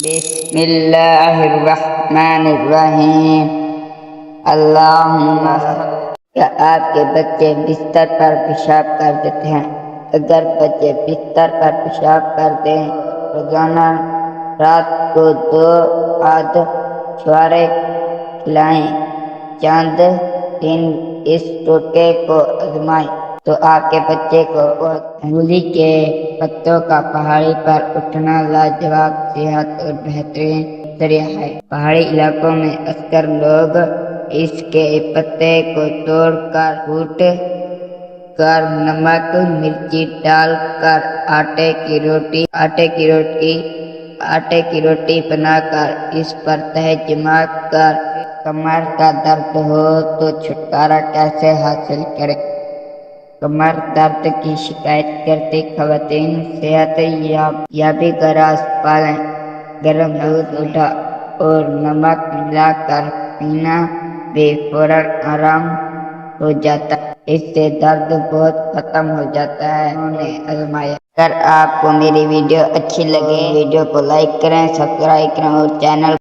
بسم اللہ الرحمن الرحیم۔ اللہم کیا آپ کے بچے بستر پر پیشاب کر دیتے ہیں؟ اگر بچے بستر پر پیشاب کر دیں روزانہ رات کو 2 عدد چھوارے کھلائیں، چند دن اس ٹوٹکے کو آزمائیں تو آپ کے بچے کو مولی کے پتوں کا پہاڑی پر اٹھنا لاجواب صحت اور بہترین ذریعہ ہے۔ پہاڑی علاقوں میں اکثر لوگ اس کے پتے کو توڑ کر کوٹ کر نمک مرچی ڈال کر آٹے کی روٹی بنا کر اس پر تہہ جما کر کمر کا درد ہو تو چھٹکارا کیسے حاصل کریں؟ کمر درد کی شکایت کرتی خواتین صحت یابی کا راز پالیں۔ گرم دودھ اور نمک ملا کر پینا بھی فوراً آرام ہو جاتا ہے، اس سے درد بہت ختم ہو جاتا ہے۔ انہوں نے آزمایا۔ اگر آپ کو میری ویڈیو اچھی لگے ویڈیو کو لائک کریں، سبسکرائب کریں اور چینل